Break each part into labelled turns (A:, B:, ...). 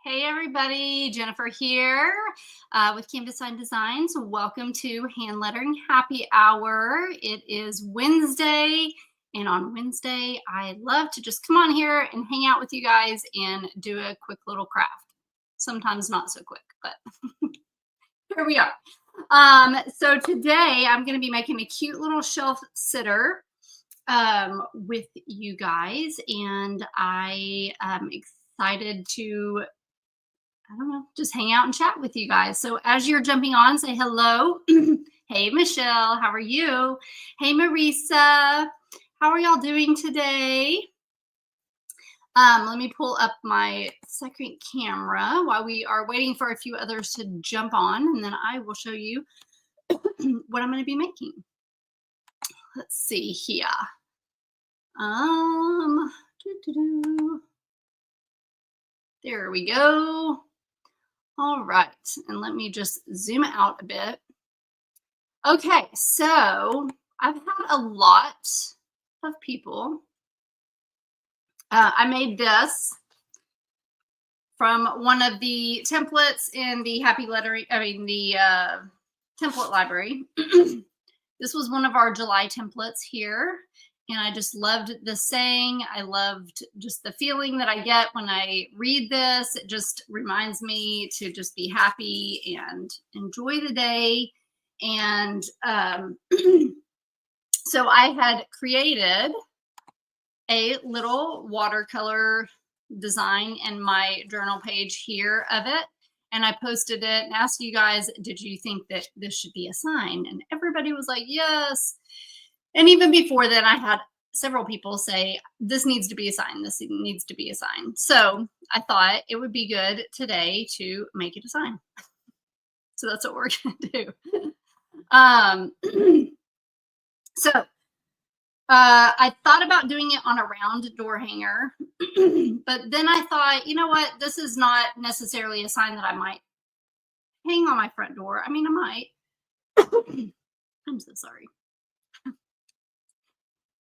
A: Hey everybody, Jennifer here with Canvas Sign Designs. Welcome to Hand Lettering Happy Hour. It is Wednesday, and on Wednesday, I love to just come on here and hang out with you guys and do a quick little craft. Sometimes not so quick, but here we are. So today I'm going to be making a cute little shelf sitter with you guys, and I am excited to just hang out and chat with you guys. So as you're jumping on, say hello. Hey, Michelle, how are you? Hey, Marisa, how are y'all doing today? Let me pull up my second camera while we are waiting for a few others to jump on, and then I will show you what I'm going to be making. Let's see here. There we go. All right, and let me just zoom out a bit. Okay, so I've had a lot of people. I made this from one of the templates in the Happy Lettering, the template library. This was one of our July templates here. And I just loved the saying. I loved just the feeling that I get when I read this. It just reminds me to just be happy and enjoy the day. And so I had created a little watercolor design in my journal page here of it. And I posted it and asked you guys, did you think that this should be a sign? And everybody was like, yes. And even before then, I had several people say, this needs to be a sign. This needs to be a sign. So I thought it would be good today to make it a sign. So that's what we're going to do. So I thought about doing it on a round door hanger. But then I thought, you know what? This is not necessarily a sign that I might hang on my front door. I mean, I might. I'm so sorry.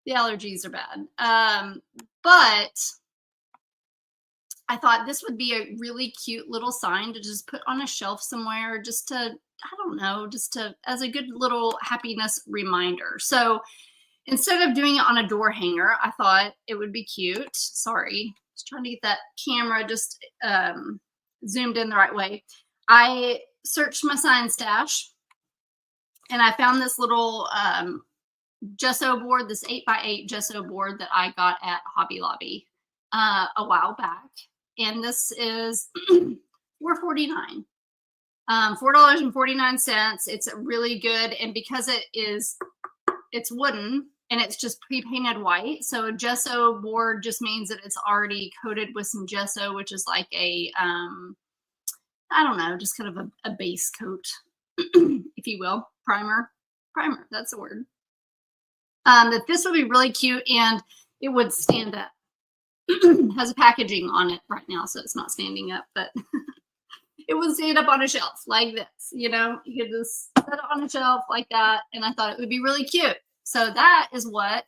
A: The allergies are bad. But I thought this would be a really cute little sign to just put on a shelf somewhere, just to, I don't know, just to, as a good little happiness reminder. So instead of doing it on a door hanger, I thought it would be cute. Sorry, I was trying to get that camera just zoomed in the right way. I searched my sign stash and I found this little gesso board, this 8x8 gesso board that I got at Hobby Lobby a while back. And this is $4.49. $4.49. It's really good. And because it's wooden and it's just pre-painted white. So a gesso board just means that it's already coated with some gesso, which is like a, I don't know, just kind of a base coat, if you will. Primer, that's the word. That this would be really cute and it would stand up. Has a packaging on it right now, so it's not standing up, but it would stand up on a shelf like this. You know, you could just set it on a shelf like that, and I thought it would be really cute. So that is what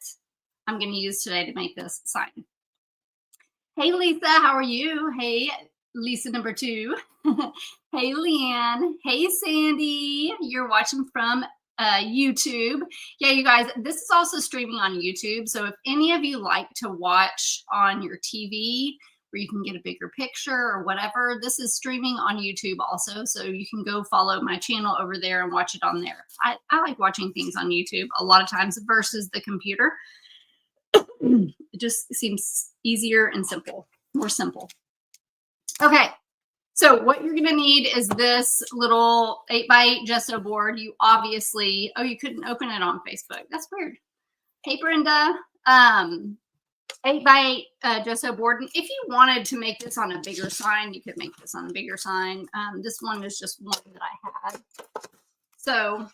A: I'm going to use today to make this sign. Hey, Lisa, how are you? Hey, Lisa number 2. Hey, Leanne. Hey, Sandy. You're watching from YouTube. Yeah, you guys, this is also streaming on YouTube. So if any of you like to watch on your TV where you can get a bigger picture or whatever, this is streaming on YouTube also. So you can go follow my channel over there and watch it on there. I like watching things on YouTube a lot of times versus the computer. It just seems easier and simple, more simple. Okay. So what you're going to need is this little 8x8 gesso board. You obviously, oh, you couldn't open it on Facebook. That's weird. Hey, Brenda, 8x8 gesso board. And if you wanted to make this on a bigger sign, you could make this on a bigger sign. This one is just one that I had. So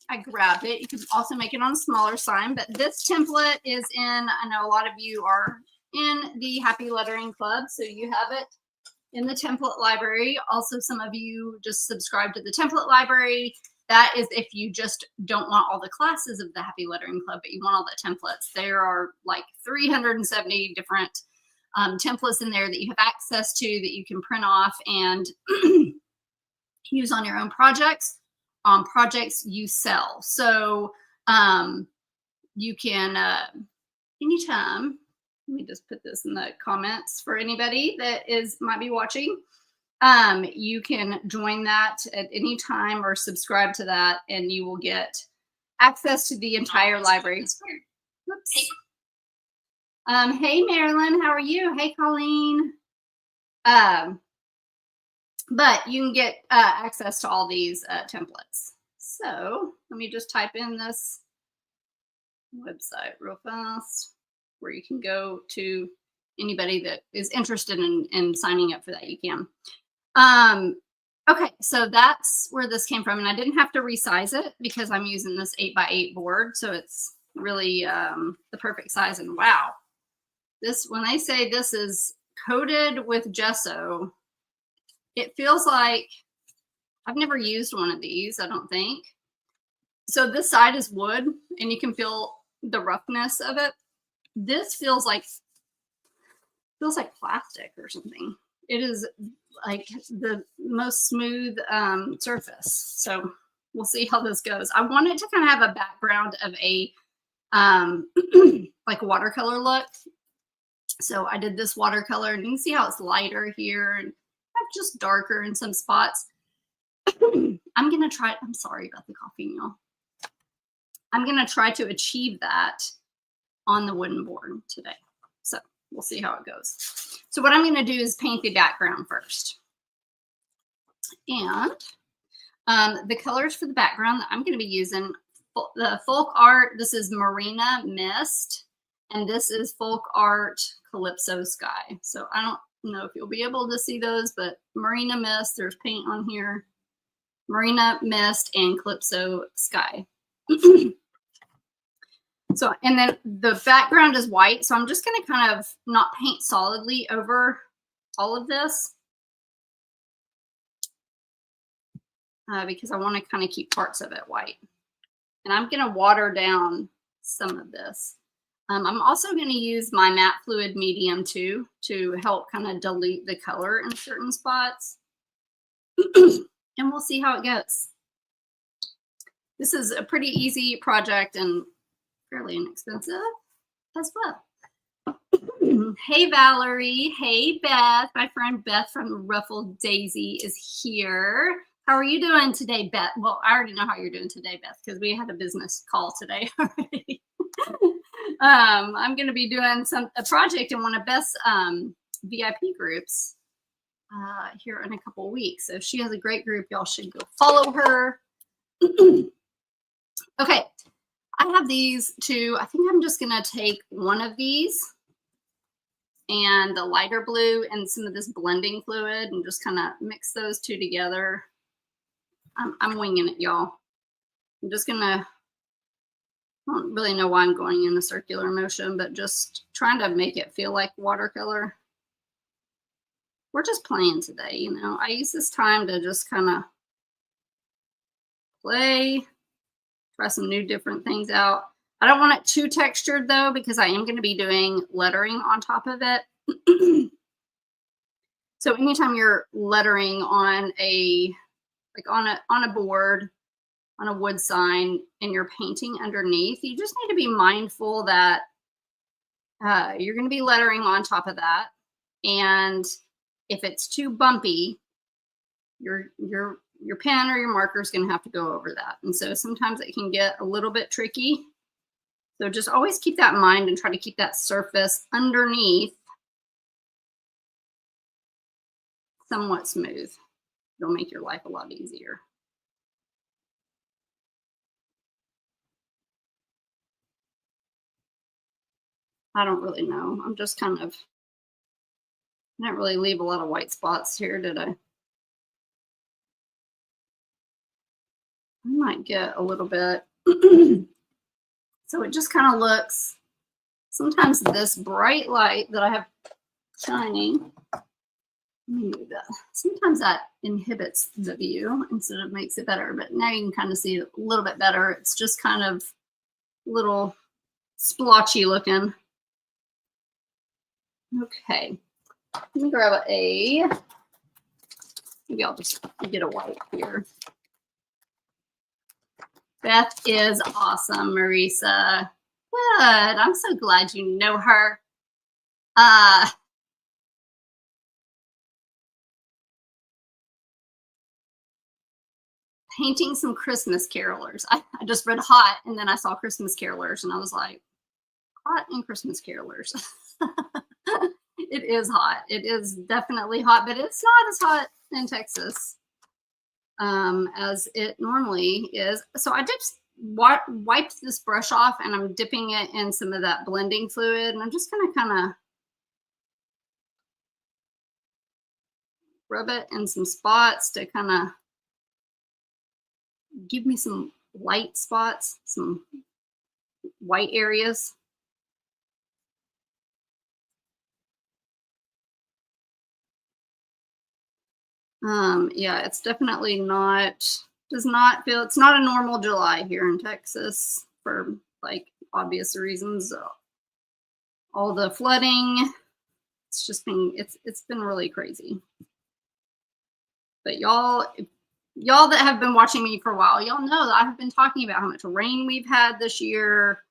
A: I grabbed it. You could also make it on a smaller sign, but this template is in, I know a lot of you are in the Happy Lettering Club, so you have it in the template library. Also, some of you just subscribe to the template library. That is if you just don't want all the classes of the Happy Lettering Club, but you want all the templates. There are like 370 different templates in there that you have access to that you can print off and use on your own projects, on projects you sell. So you can anytime, let me just put this in the comments for anybody that might be watching. You can join that at any time or subscribe to that, and you will get access to the entire library. Whoops. Hey, Marilyn, how are you? Hey, Colleen. But you can get access to all these templates. So let me just type in this website real fast where you can go to anybody that is interested in signing up for that. You can. Okay, so that's where this came from, and I didn't have to resize it because I'm using this 8x8 board, so it's really the perfect size. And wow, this, when they say this is coated with gesso, it feels like I've never used one of these, I don't think. So this side is wood, and you can feel the roughness of it. This feels like plastic or something. It is like the most smooth surface. So we'll see how this goes. I want it to kind of have a background of a like watercolor look. So I did this watercolor, and you can see how it's lighter here and just darker in some spots. I'm gonna try, I'm sorry about the coughing, y'all. I'm gonna try to achieve that on the wooden board today. So we'll see how it goes. So what I'm going to do is paint the background first. And the colors for the background that I'm going to be using, the Folk Art, this is Marina Mist, and this is Folk Art Calypso Sky. So I don't know if you'll be able to see those, but Marina Mist, there's paint on here. Marina Mist and Calypso Sky. So, and then the background is white. So I'm just going to kind of not paint solidly over all of this because I want to kind of keep parts of it white. And I'm going to water down some of this. I'm also going to use my matte fluid medium too to help kind of dilute the color in certain spots. And we'll see how it goes. This is a pretty easy project and fairly inexpensive as well. Hey, Valerie. Hey, Beth. My friend Beth from Ruffled Daisy is here. How are you doing today, Beth? Well, I already know how you're doing today, Beth, because we had a business call today already. I'm going to be doing a project in one of Beth's VIP groups here in a couple of weeks. So she has a great group. Y'all should go follow her. Okay. I have these two. I think I'm just going to take one of these and the lighter blue and some of this blending fluid and just kind of mix those two together. I'm winging it, y'all. I'm just going to, I don't really know why I'm going in a circular motion, but just trying to make it feel like watercolor. We're just playing today, you know. I use this time to just kind of play. Try some new different things out. I don't want it too textured though, because I am going to be doing lettering on top of it. So anytime you're lettering on a, like on a board, on a wood sign, and you're painting underneath, you just need to be mindful that you're going to be lettering on top of that. And if it's too bumpy, your pen or your marker is going to have to go over that. And so sometimes it can get a little bit tricky. So just always keep that in mind and try to keep that surface underneath somewhat smooth. It'll make your life a lot easier. I don't really know. I'm just kind of, I didn't really leave a lot of white spots here, did I? I might get a little bit. So it just kind of looks, sometimes this bright light that I have shining, let me move that. Sometimes that inhibits the view instead of makes it better, but now you can kind of see it a little bit better. It's just kind of a little splotchy looking. Okay. Let me grab maybe I'll just get a wipe here. Beth is awesome, Marisa. Good. I'm so glad you know her. Painting some Christmas carolers. I just read hot and then I saw Christmas carolers and I was like, hot and Christmas carolers. It is hot. It is definitely hot, but it's not as hot in Texas as it normally is. So I just wiped this brush off and I'm dipping it in some of that blending fluid and I'm just gonna kind of rub it in some spots to kind of give me some light spots, some white areas. Yeah, it's definitely does not feel, it's not a normal July here in Texas for like obvious reasons. All the flooding, it's been really crazy. But y'all that have been watching me for a while, y'all know that I have been talking about how much rain we've had this year,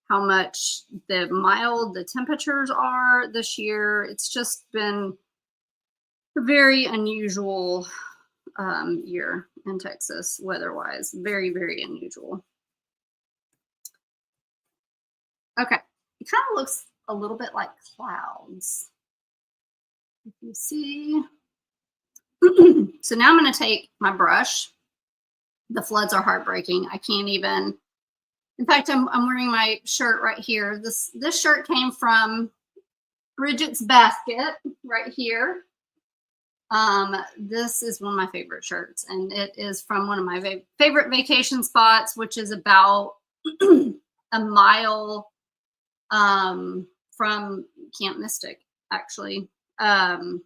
A: how much mild the temperatures are this year. It's just been a very unusual year in Texas weather-wise. Very, very unusual. Okay, it kind of looks a little bit like clouds. If you see. So now I'm going to take my brush. The floods are heartbreaking. I can't even. In fact, I'm wearing my shirt right here. This shirt came from Bridget's Basket right here. This is one of my favorite shirts, and it is from one of my favorite vacation spots, which is about a mile from Camp Mystic, actually. And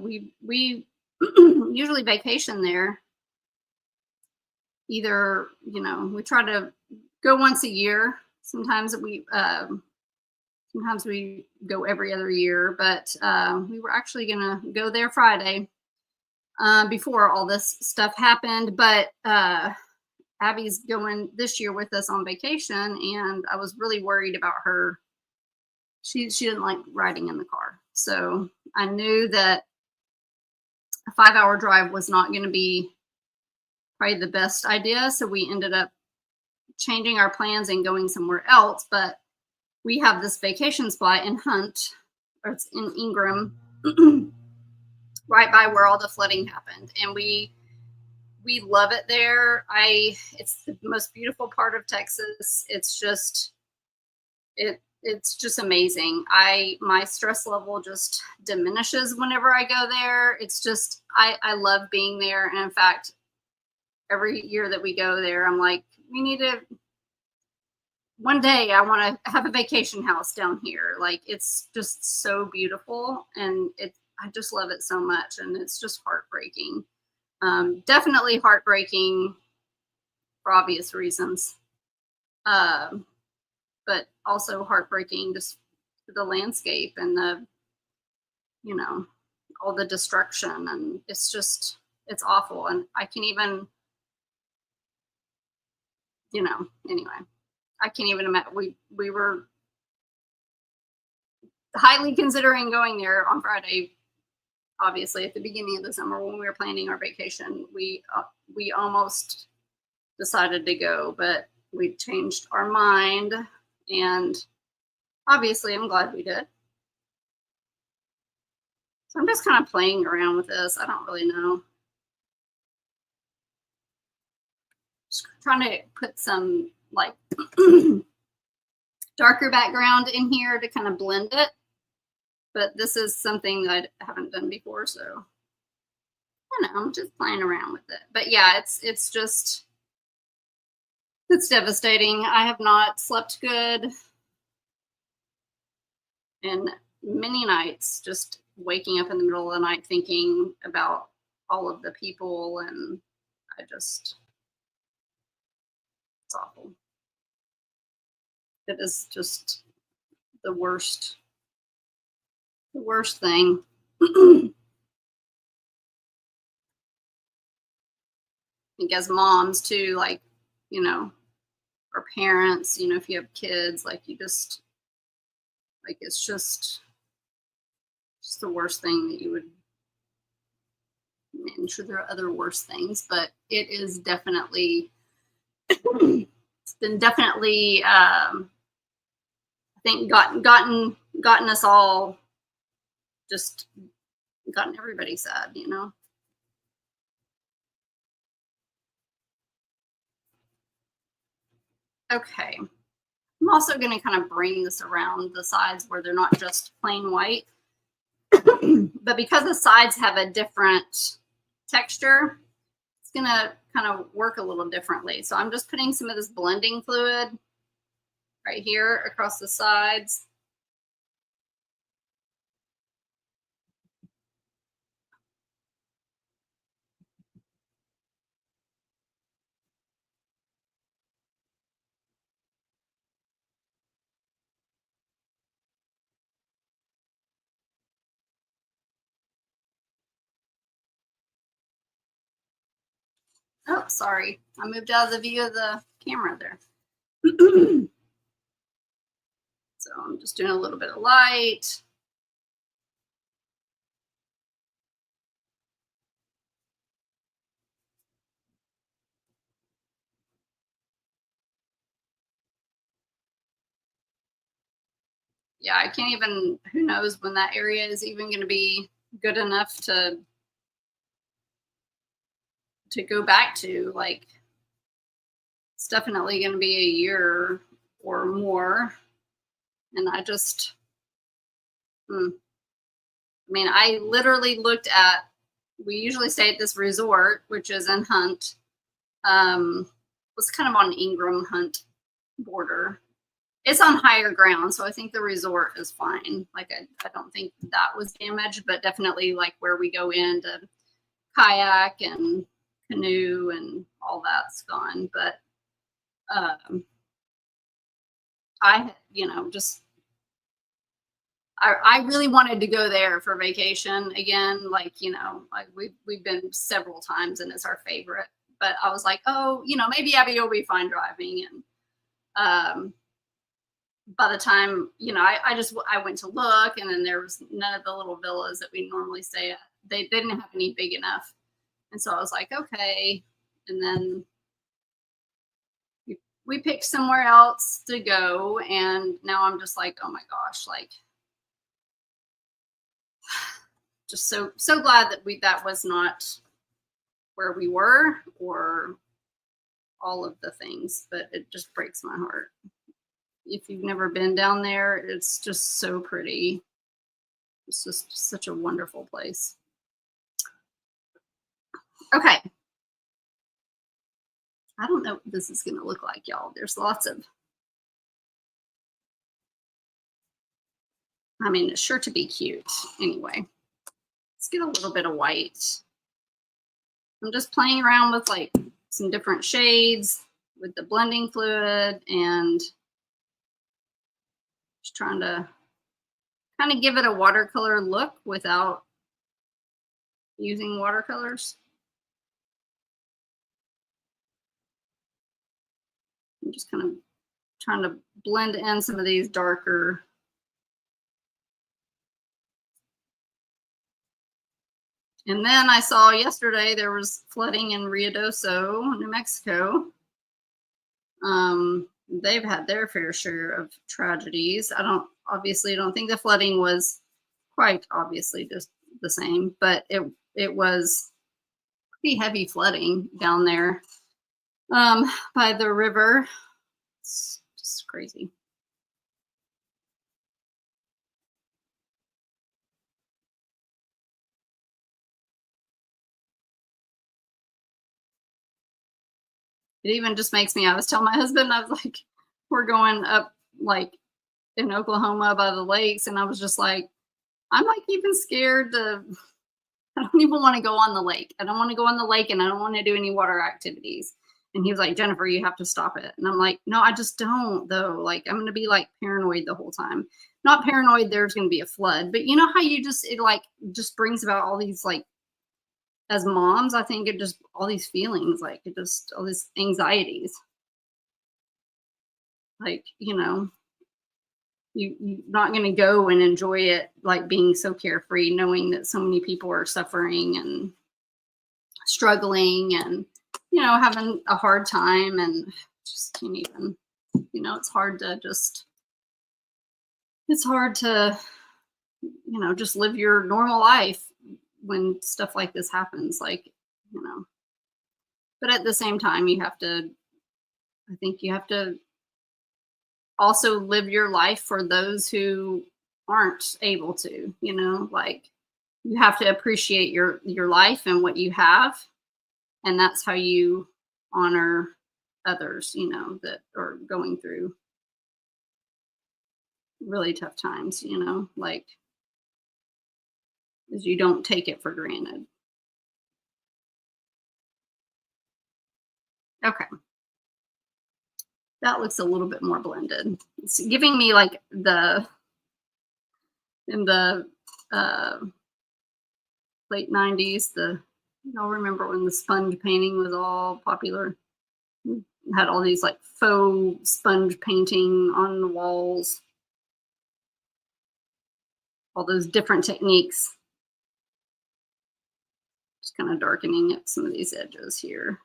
A: we usually vacation there. Either, we try to go once a year. Sometimes we go every other year, but we were actually gonna go there Friday before all this stuff happened. But Abby's going this year with us on vacation, and I was really worried about her. She didn't like riding in the car, so I knew that a 5-hour drive was not going to be probably the best idea. So we ended up changing our plans and going somewhere else. But we have this vacation spot in Hunt, or it's in Ingram, right by where all the flooding happened, and we love it there. It's the most beautiful part of Texas. It's just amazing. My stress level just diminishes whenever I go there. It's just I love being there, and in fact, every year that we go there, I'm like, we need to. One day I want to have a vacation house down here. Like, it's just so beautiful, and I just love it so much, and it's just heartbreaking. Definitely heartbreaking for obvious reasons, but also heartbreaking just for the landscape and all the destruction, and it's awful. And I can even, anyway. I can't even imagine. We were highly considering going there on Friday. Obviously, at the beginning of the summer when we were planning our vacation, we almost decided to go, but we changed our mind, and obviously, I'm glad we did. So I'm just kind of playing around with this. I don't really know. Just trying to put some like darker background in here to kind of blend it, but this is something that I haven't done before, so I'm just playing around with it. But yeah, it's devastating. I have not slept good in many nights, just waking up in the middle of the night thinking about all of the people, and it's awful. It is just the worst The worst thing. I think as moms too, like, you know, or parents, you know, if you have kids, like you just like it's just the worst thing that you would. I'm sure there are other worse things, but it is definitely it's been definitely I think gotten us all just gotten everybody sad, you know. Okay. I'm also going to kind of bring this around the sides where they're not just plain white. But because the sides have a different texture, it's going to kind of work a little differently. So I'm just putting some of this blending fluid right here across the sides. Oh, sorry. I moved out of the view of the camera there. So I'm just doing a little bit of light. Yeah, I can't even, who knows when that area is even going to be good enough to go back to. Like, it's definitely going to be a year or more. And I just, I mean, I literally looked at, we usually stay at this resort, which is in Hunt. Was kind of on Ingram Hunt border. It's on higher ground, so I think the resort is fine. Like, I don't think that was damaged, but definitely like where we go in to kayak and canoe and all that's gone. But I, you know, just I really wanted to go there for vacation again. Like, you know, like we've been several times and it's our favorite. But I was like, oh, you know, maybe Abby will be fine driving. And by the time, you know, I went to look, and then there was none of the little villas that we normally stay at. They didn't have any big enough. And so I was like, okay. And then we picked somewhere else to go. And now I'm just like, oh my gosh, like, just so glad that that was not where we were, or all of the things, but it just breaks my heart. If you've never been down there, it's just so pretty. It's just such a wonderful place. Okay. I don't know what this is going to look like, y'all. There's lots of, I mean, it's sure to be cute. Anyway, let's get a little bit of white. I'm just playing around with like some different shades with the blending fluid, and just trying to kind of give it a watercolor look without using watercolors. I'm just kind of trying to blend in some of these darker. And then I saw yesterday there was flooding in Ruidoso, New Mexico. They've had their fair share of tragedies. I don't think the flooding was quite obviously just the same, but it was pretty heavy flooding down there by the river. It's just crazy. It even just makes me, I was telling my husband, I was like, we're going up like in Oklahoma by the lakes, and I was just like, I'm like even scared to, I don't even want to go on the lake. I don't want to go on the lake, and I don't want to do any water activities. And he was like, Jennifer, you have to stop it. And I'm like, no, I just don't though. Like, I'm going to be like paranoid the whole time. not paranoid there's going to be a flood, but you know how you just, it like just brings about all these, like, as moms, I think it just, all these feelings, like it just, all these anxieties. Like, you know, you're not going to go and enjoy it, like being so carefree, knowing that so many people are suffering and struggling and, you know, having a hard time, and just can't even, you know, it's hard to, you know, just live your normal life when stuff like this happens, like, you know. But at the same time, you have to, I think you have to also live your life for those who aren't able to, you know, like you have to appreciate your life and what you have, and that's how you honor others, you know, that are going through really tough times, you know, like, is you don't take it for granted. Okay. That looks a little bit more blended. It's giving me like in the uh, late 90s, y'all remember when the sponge painting was all popular? Had all these like faux sponge painting on the walls, all those different techniques. Just kind of darkening at some of these edges here.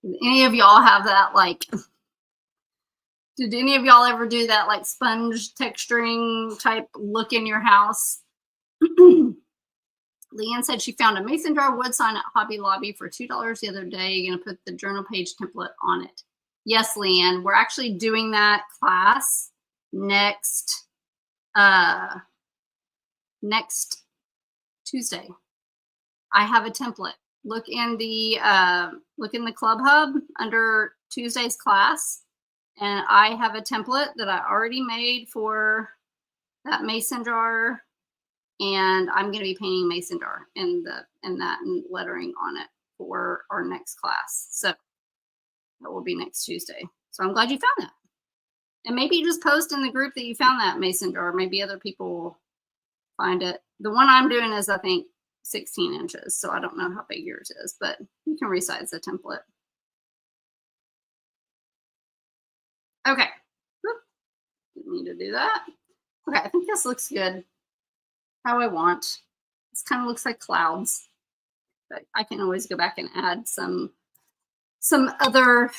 A: Did any of y'all have that, like, did any of y'all ever do that, like, sponge texturing type look in your house? Leanne said she found a mason jar wood sign at Hobby Lobby for $2 the other day. You're going to put the journal page template on it. Yes, Leanne, we're actually doing that class next Tuesday. I have a template. Look in the Club Hub under Tuesday's class, and I have a template that I already made for that mason jar, and I'm going to be painting mason jar and lettering on it for our next class. So that will be next Tuesday. So I'm glad you found that, and maybe you just post in the group that you found that mason jar. Maybe other people will find it. The one I'm doing is, I think, 16 inches, so I don't know how big yours is, but you can resize the template. Okay. Whoop. Didn't need to do that. Okay, I think this looks good. How I want. This kind of looks like clouds, but I can always go back and add some other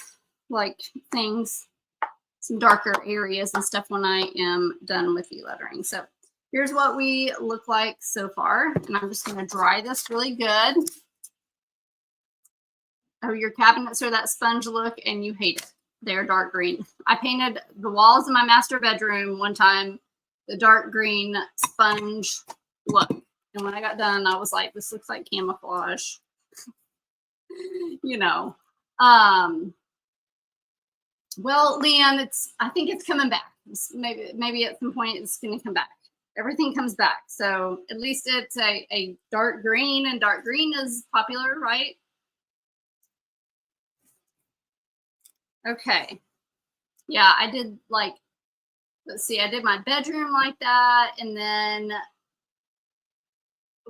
A: like things, some darker areas and stuff when I am done with the lettering. So here's what we look like so far, and I'm just going to dry this really good. Oh, your cabinets are that sponge look, and you hate it. They're dark green. I painted the walls in my master bedroom one time the dark green sponge look, and when I got done, I was like, "This looks like camouflage," you know. Well, Leanne, I think it's coming back. Maybe at some point it's going to come back. Everything comes back. So at least it's a dark green, and dark green is popular, right? Okay. Yeah, I did like, let's see, I did my bedroom like that. And then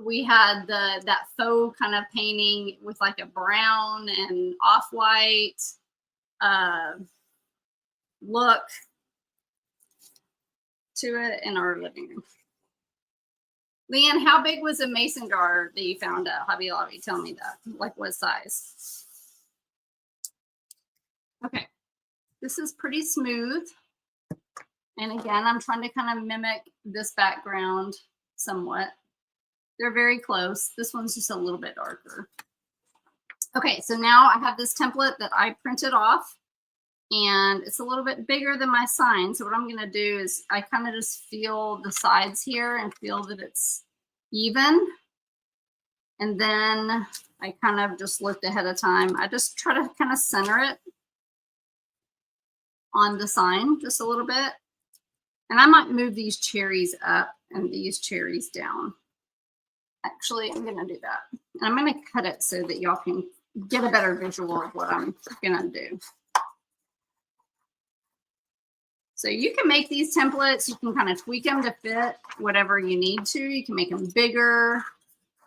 A: we had that faux kind of painting with like a brown and off-white look to it in our living room. Leanne, how big was a mason jar that you found at Hobby Lobby? Tell me that. Like what size? Okay. This is pretty smooth. And again, I'm trying to kind of mimic this background somewhat. They're very close. This one's just a little bit darker. Okay, so now I have this template that I printed off, and it's a little bit bigger than my sign. So what I'm going to do is I kind of just feel the sides here and feel that it's even. And then I kind of just looked ahead of time. I just try to kind of center it on the sign just a little bit. And I might move these cherries up and these cherries down. Actually, I'm going to do that. And I'm going to cut it so that y'all can get a better visual of what I'm going to do. So you can make these templates. You can kind of tweak them to fit whatever you need to. You can make them bigger.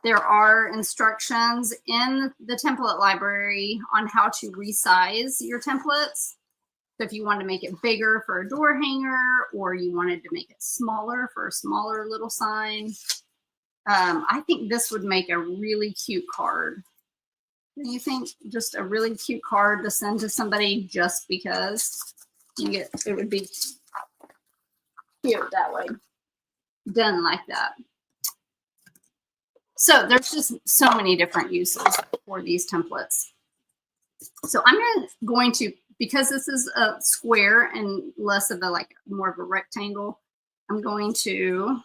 A: There are instructions in the template library on how to resize your templates. So if you want to make it bigger for a door hanger, or you wanted to make it smaller for a smaller little sign, I think this would make a really cute card. Do you think just a really cute card to send to somebody just because it would be cute that way, done like that? So there's just so many different uses for these templates. So I'm going to, because this is a square and less of a more of a rectangle, I'm going to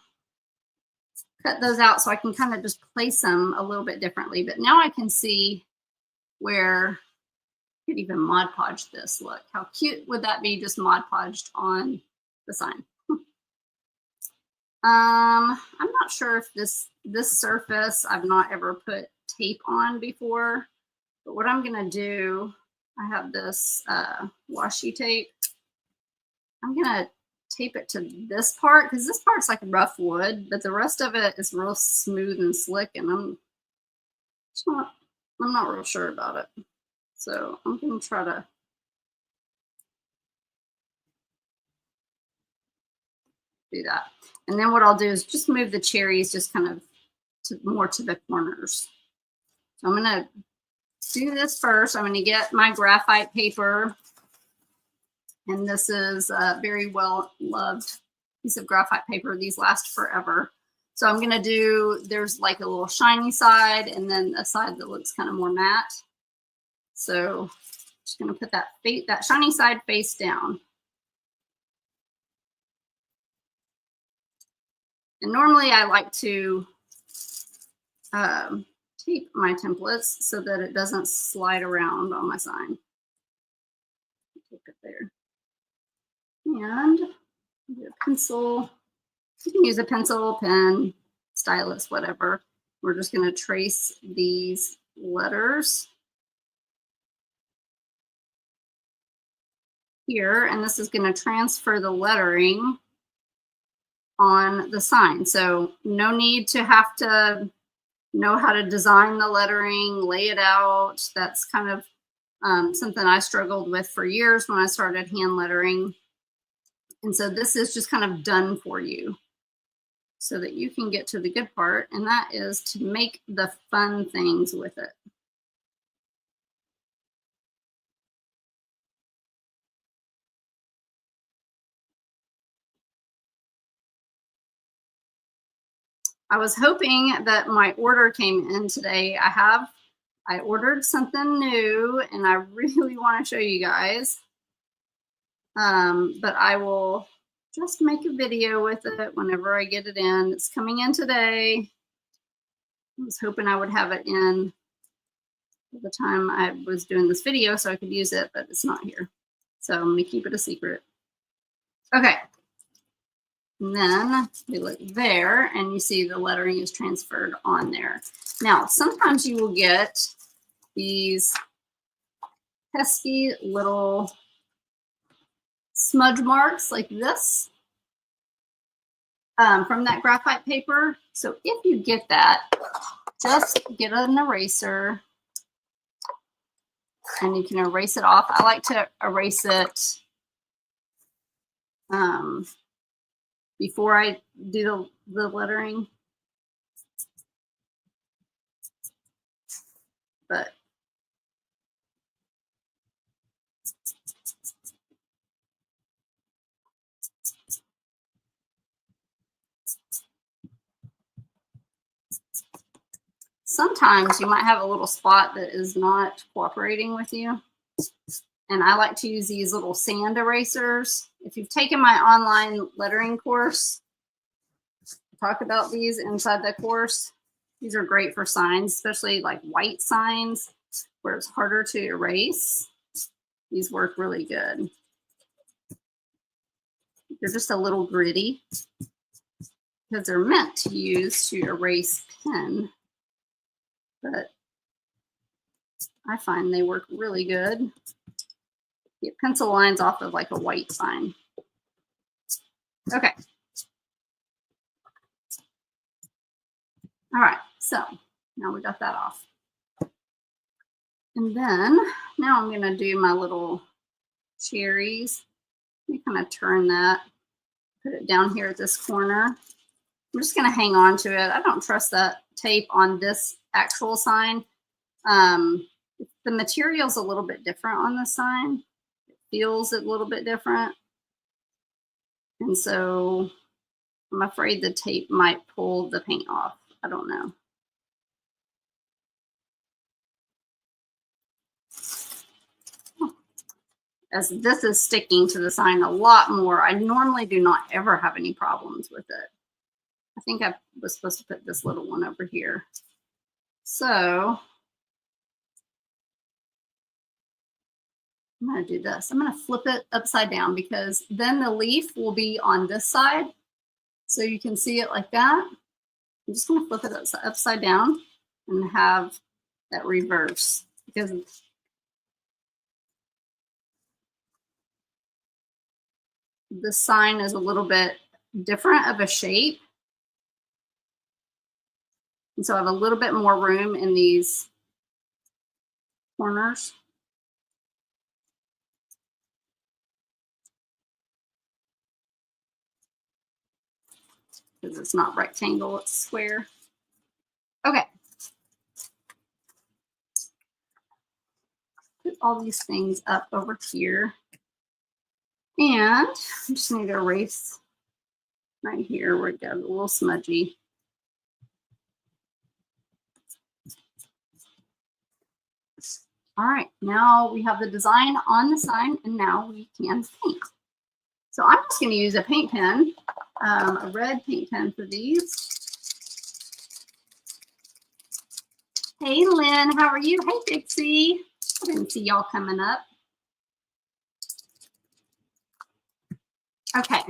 A: cut those out so I can kind of just place them a little bit differently. But now I can see where I could even Mod Podge this. Look, how cute would that be, just Mod Podged on the sign? I'm not sure if this surface I've not ever put tape on before, but what I'm gonna do, I have this washi tape. I'm gonna tape it to this part because this part's like rough wood, but the rest of it is real smooth and slick, and I'm not real sure about it. So I'm gonna try to do that. And then what I'll do is just move the cherries just kind of more to the corners. So I'm gonna do this first. I'm gonna get my graphite paper. And this is a very well loved piece of graphite paper. These last forever. So I'm gonna do, there's like a little shiny side and then a side that looks kind of more matte. So I'm just gonna put that shiny side face down. And normally I like to tape my templates so that it doesn't slide around on my sign. Tape it there. And a pencil. You can use a pencil, pen, stylus, whatever. We're just going to trace these letters here, and this is going to transfer the lettering on the sign. So no need to have to know how to design the lettering, lay it out. That's kind of something I struggled with for years when I started hand lettering. And so this is just kind of done for you so that you can get to the good part, and that is to make the fun things with it. I was hoping that my order came in today. I ordered something new and I really want to show you guys. But I will just make a video with it whenever I get it in. It's coming in today. I was hoping I would have it in at the time I was doing this video so I could use it, but it's not here. So I'm going to keep it a secret. Okay. And then we look there and you see the lettering is transferred on there. Now, sometimes you will get these pesky little smudge marks like this from that graphite paper. So if you get that, just get an eraser and you can erase it off. I like to erase it before I do the lettering. But sometimes you might have a little spot that is not cooperating with you. And I like to use these little sand erasers. If you've taken my online lettering course, I talk about these inside the course. These are great for signs, especially like white signs where it's harder to erase. These work really good. They're just a little gritty because they're meant to use to erase pen, but I find they work really good. Get pencil lines off of like a white sign. Okay. All right, so now we got that off. And then now I'm gonna do my little cherries. Let me kind of turn that, put it down here at this corner. I'm just gonna hang on to it. I don't trust that tape on this actual sign. The material's a little bit different on the sign. It feels a little bit different. And so I'm afraid the tape might pull the paint off. I don't know. As this is sticking to the sign a lot more, I normally do not ever have any problems with it. I think I was supposed to put this little one over here. So I'm going to do this. I'm going to flip it upside down because then the leaf will be on this side. So you can see it like that. I'm just going to flip it upside down and have that reverse because the sign is a little bit different of a shape. And so I have a little bit more room in these corners. Because it's not rectangle, it's square. Okay. Put all these things up over here. And I just need to erase right here where it got a little smudgy. All right, now we have the design on the sign, and now we can paint. So I'm just going to use a paint pen, a red paint pen for these. Hey, Lynn, how are you? Hey, Dixie. I didn't see y'all coming up. Okay.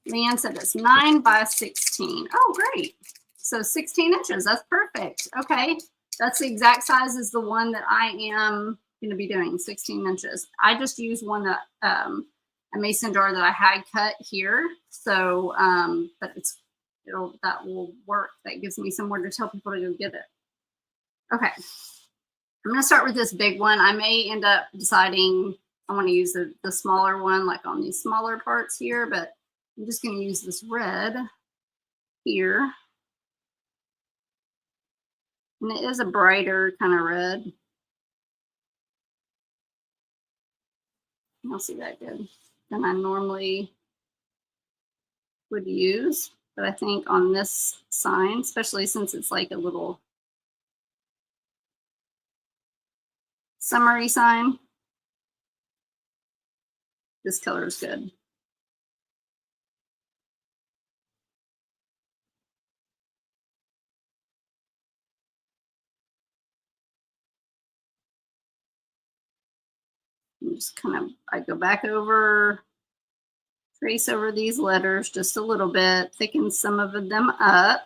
A: Leanne said it's 9 by 16. Oh, great. So 16 inches. That's perfect. Okay. That's the exact size as the one that I am going to be doing, 16 inches. I just used one that a mason jar that I had cut here. So, but that will work. That gives me somewhere to tell people to go get it. Okay. I'm going to start with this big one. I may end up deciding I want to use the smaller one, like on these smaller parts here, but I'm just going to use this red here. And it is a brighter kind of red. You'll see that good than I normally would use. But I think on this sign, especially since it's like a little summery sign, this color is good. Just kind of, I go back over, trace over these letters just a little bit, thicken some of them up.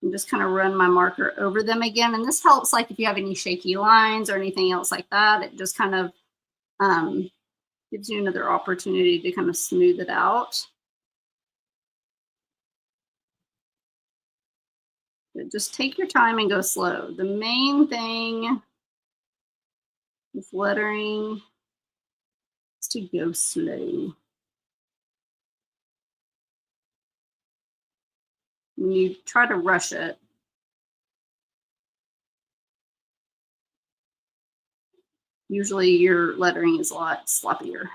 A: And just kind of run my marker over them again. And this helps, like if you have any shaky lines or anything else like that, it just kind of gives you another opportunity to kind of smooth it out. But just take your time and go slow. The main thing with lettering is to go slow. When you try to rush it, usually your lettering is a lot sloppier.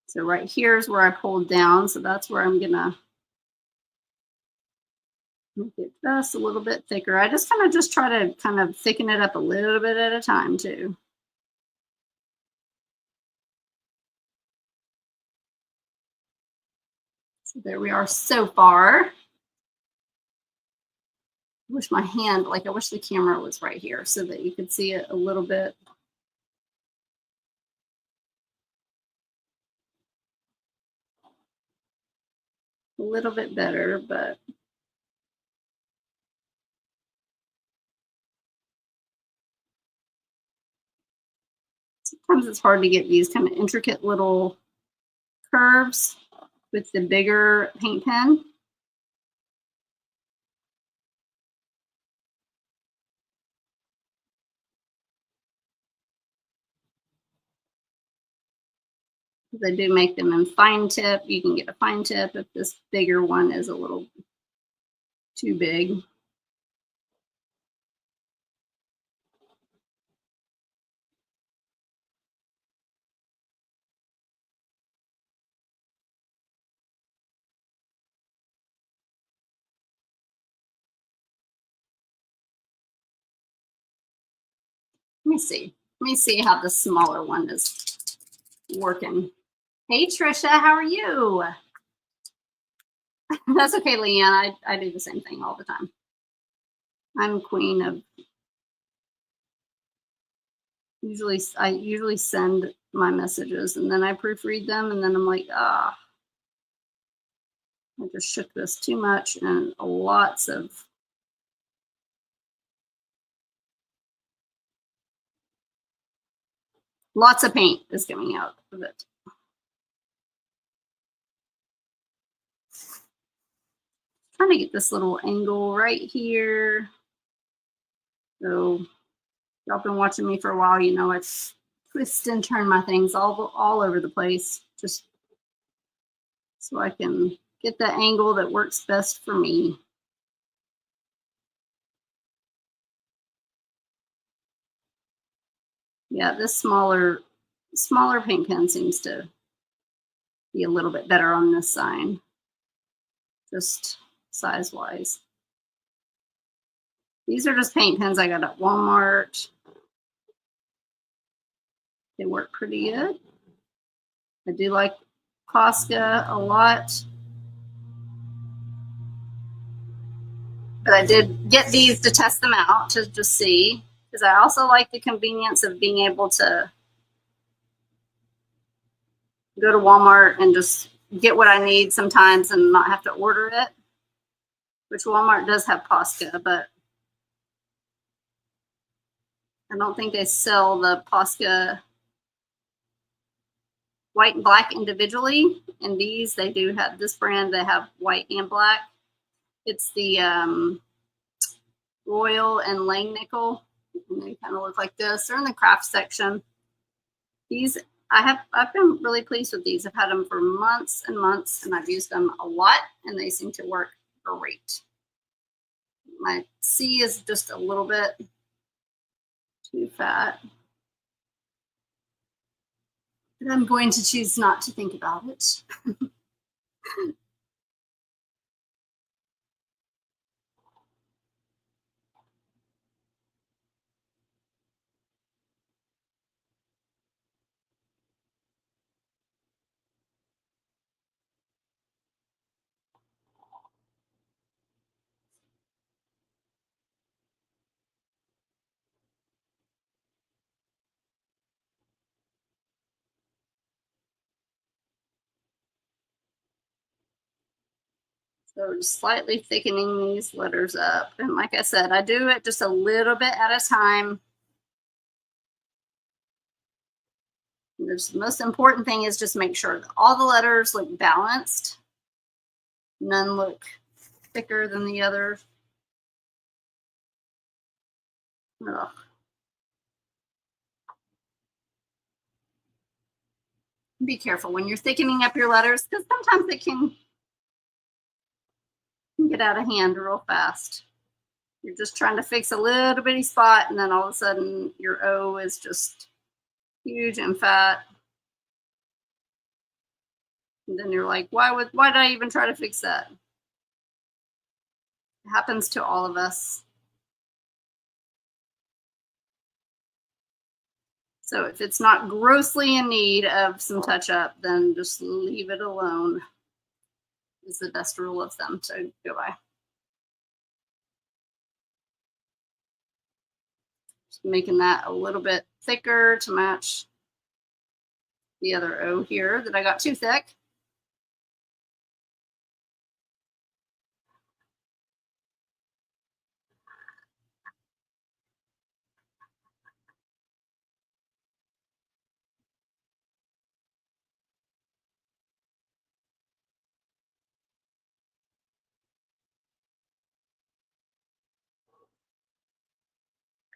A: So right here is where I pulled down. So that's where I'm gonna make it just a little bit thicker. I just try to kind of thicken it up a little bit at a time too. So there we are so far. I wish my hand, like I wish the camera was right here so that you could see it a little bit little bit better, but sometimes it's hard to get these kind of intricate little curves with the bigger paint pen. They do make them in fine tip. You can get a fine tip if this bigger one is a little too big. Let me see. Let me see how the smaller one is working. Hey, Trisha, how are you? That's okay, Leanne. I do the same thing all the time. I'm queen of I usually send my messages and then I proofread them and then I'm like, I just shook this too much and lots of paint is coming out of it. Trying to get this little angle right here. So y'all been watching me for a while, you know I twist and turn my things all over the place just so I can get the angle that works best for me. Yeah, this smaller paint pen seems to be a little bit better on this sign, just size-wise. These are just paint pens I got at Walmart. They work pretty good. I do like Posca a lot. But I did get these to test them out to just see, because I also like the convenience of being able to go to Walmart and just get what I need sometimes and not have to order it, which Walmart does have Posca, but I don't think they sell the Posca white and black individually. And these, they do have this brand, they have white and black. It's the Royal and Langnickel. And they kind of look like this. They're in the craft section. These, I've been really pleased with these. I've had them for months and months, and I've used them a lot, and they seem to work great. My C is just a little bit too fat. But I'm going to choose not to think about it. So just slightly thickening these letters up. And like I said, I do it just a little bit at a time. The most important thing is just make sure that all the letters look balanced. None look thicker than the others. Ugh. Be careful when you're thickening up your letters, because sometimes it can get out of hand real fast. You're just trying to fix a little bitty spot, and then all of a sudden your O is just huge and fat. And then you're like, why did I even try to fix that? It happens to all of us. So if it's not grossly in need of some touch up, then just leave it alone. Is the best rule of thumb to go by. Just making that a little bit thicker to match the other O here that I got too thick.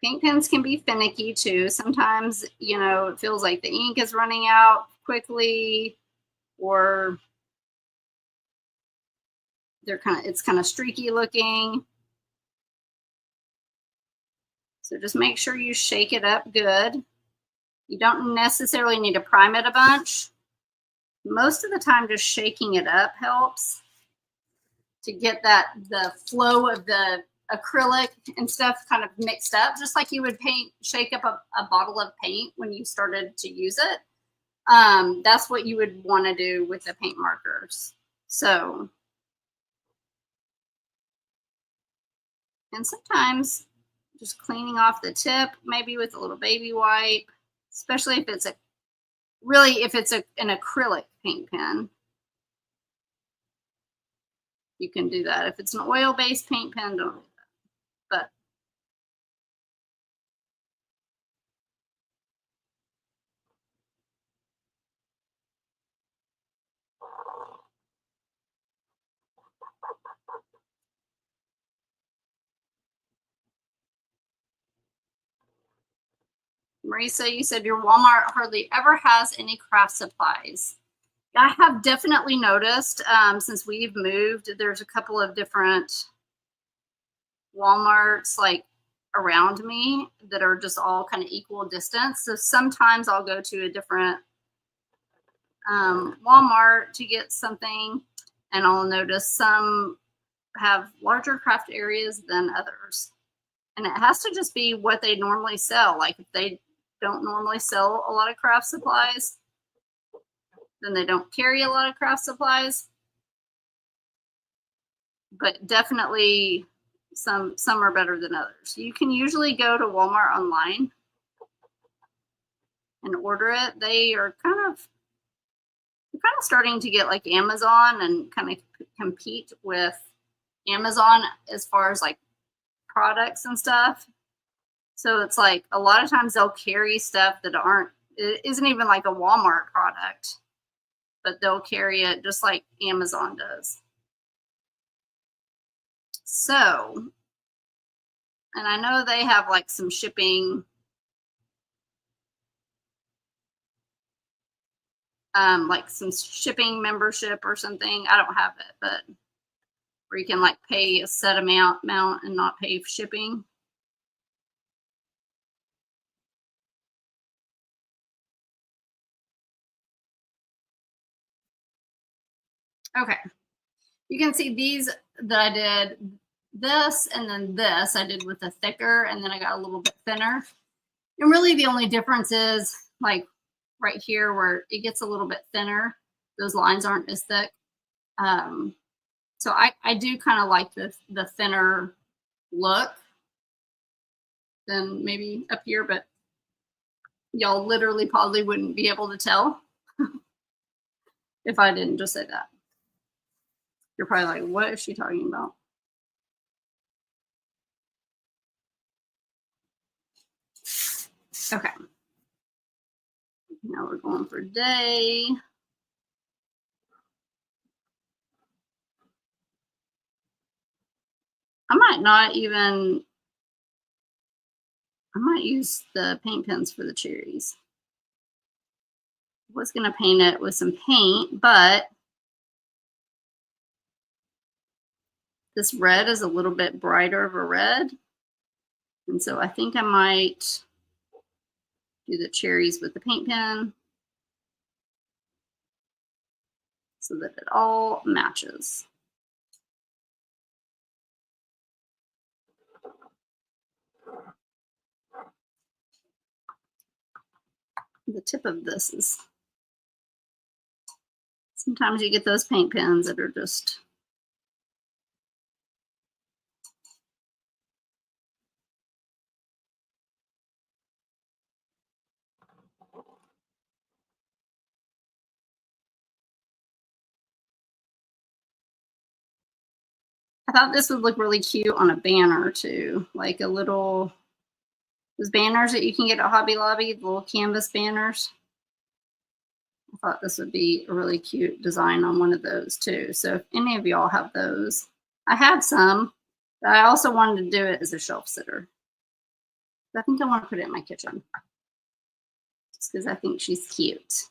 A: Paint pens can be finicky too. Sometimes, you know, it feels like the ink is running out quickly, or it's kind of streaky looking. So just make sure you shake it up good. You don't necessarily need to prime it a bunch. Most of the time, just shaking it up helps to get the flow of the acrylic and stuff kind of mixed up, just like you would shake up a bottle of paint when you started to use it. That's what you would want to do with the paint markers. So, and sometimes just cleaning off the tip, maybe with a little baby wipe, especially if it's an acrylic paint pen. You can do that. If it's an oil-based paint pen, don't do that. But Marisa, you said your Walmart hardly ever has any craft supplies. I have definitely noticed since we've moved, there's a couple of different Walmarts like around me that are just all kind of equal distance. So sometimes I'll go to a different Walmart to get something, and I'll notice some have larger craft areas than others. And it has to just be what they normally sell. Like if they don't normally sell a lot of craft supplies, then they don't carry a lot of craft supplies. But definitely some are better than others. You can usually go to Walmart online and order it. They are kind of starting to get like Amazon and kind of compete with Amazon as far as like products and stuff. So it's like a lot of times they'll carry stuff that isn't even like a Walmart product, but they'll carry it just like Amazon does. So, and I know they have like some shipping, like some shipping membership or something. I don't have it, but where you can like pay a set amount and not pay for shipping. Okay. You can see these that I did this and then this I did with a thicker, and then I got a little bit thinner. And really the only difference is like right here where it gets a little bit thinner. Those lines aren't as thick. So I do kind of like the thinner look than maybe up here, but y'all literally probably wouldn't be able to tell if I didn't just say that. You're probably like, what is she talking about? Okay. Now we're going for day. I might use the paint pens for the cherries. I was going to paint it with some paint, but this red is a little bit brighter of a red. And so I think I might do the cherries with the paint pen so that it all matches. The tip of this is, sometimes you get those paint pens that are just I thought this would look really cute on a banner too, like a little, those banners that you can get at Hobby Lobby, the little canvas banners. I thought this would be a really cute design on one of those too. So if any of y'all have those, I have some, but I also wanted to do it as a shelf sitter. I think I want to put it in my kitchen just because I think she's cute.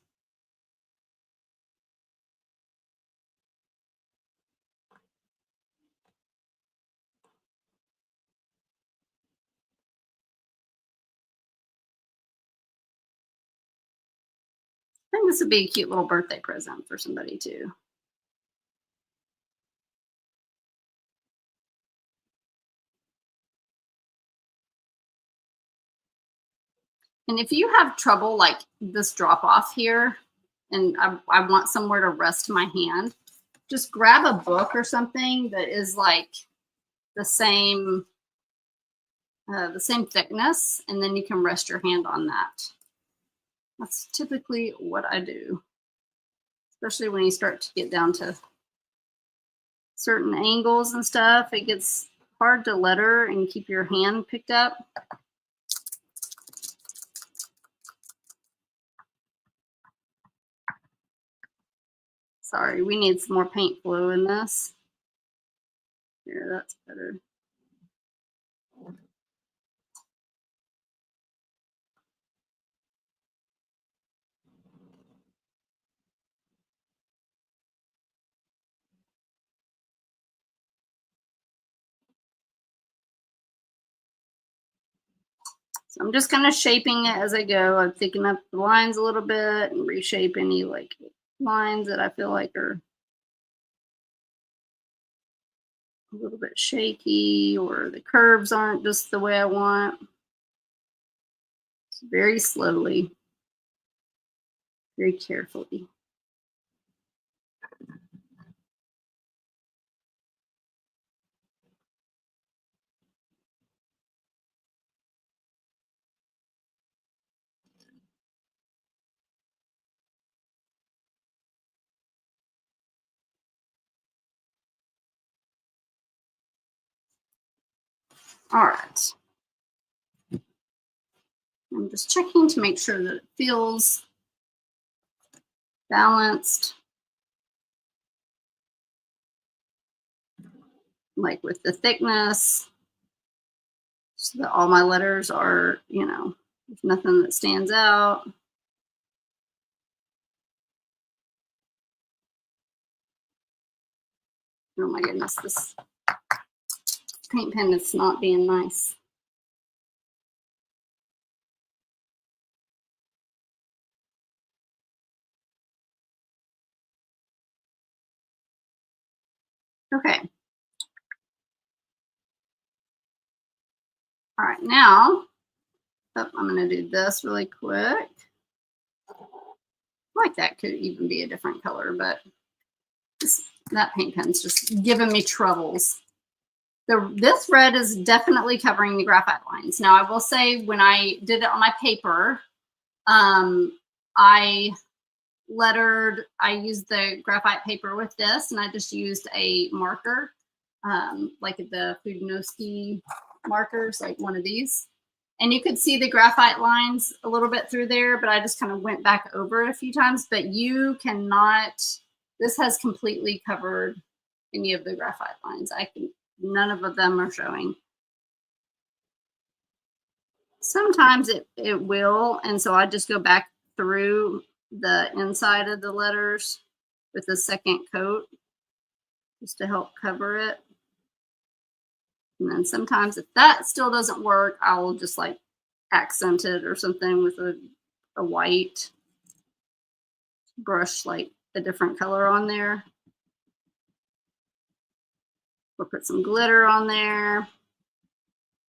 A: I think this would be a cute little birthday present for somebody too. And if you have trouble like this drop off here, and I want somewhere to rest my hand, just grab a book or something that is like the same thickness, and then you can rest your hand on that. That's typically what I do, especially when you start to get down to certain angles and stuff. It gets hard to letter and keep your hand picked up. Sorry, we need some more paint flow in this. Here, that's better. So I'm just kind of shaping it as I go. I'm thickening up the lines a little bit and reshape any like lines that I feel like are a little bit shaky or the curves aren't just the way I want. So very slowly, very carefully. All right. I'm just checking to make sure that it feels balanced. Like with the thickness, so that all my letters are, there's nothing that stands out. Oh my goodness, this paint pen is not being nice. Okay. All right, now, I'm going to do this really quick. Like that could even be a different color, but that paint pen's just giving me troubles. This red is definitely covering the graphite lines. Now, I will say when I did it on my paper, I used the graphite paper with this, and I just used a marker, like the Fudinowski markers, like one of these. And you could see the graphite lines a little bit through there, but I just kind of went back over it a few times. But you cannot, this has completely covered any of the graphite lines. None of them are showing. Sometimes it will, and so I just go back through the inside of the letters with a second coat just to help cover it. And then sometimes if that still doesn't work, I'll just like accent it or something with a white brush, like a different color on there. Or put some glitter on there.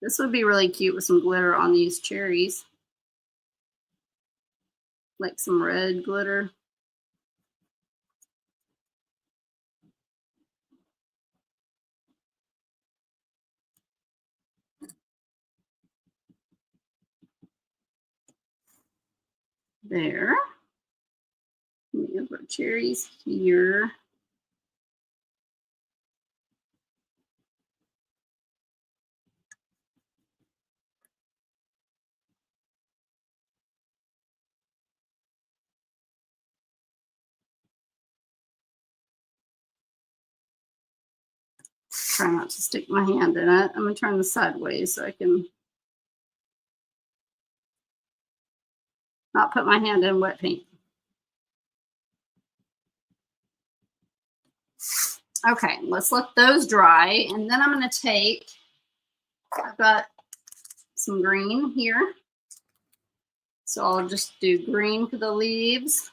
A: This would be really cute with some glitter on these cherries. Like some red glitter. There. We have our cherries here. Try not to stick my hand in it. I'm going to turn this sideways so I can not put my hand in wet paint. Okay, let's let those dry. And then I'm going to take, I've got some green here. So I'll just do green for the leaves.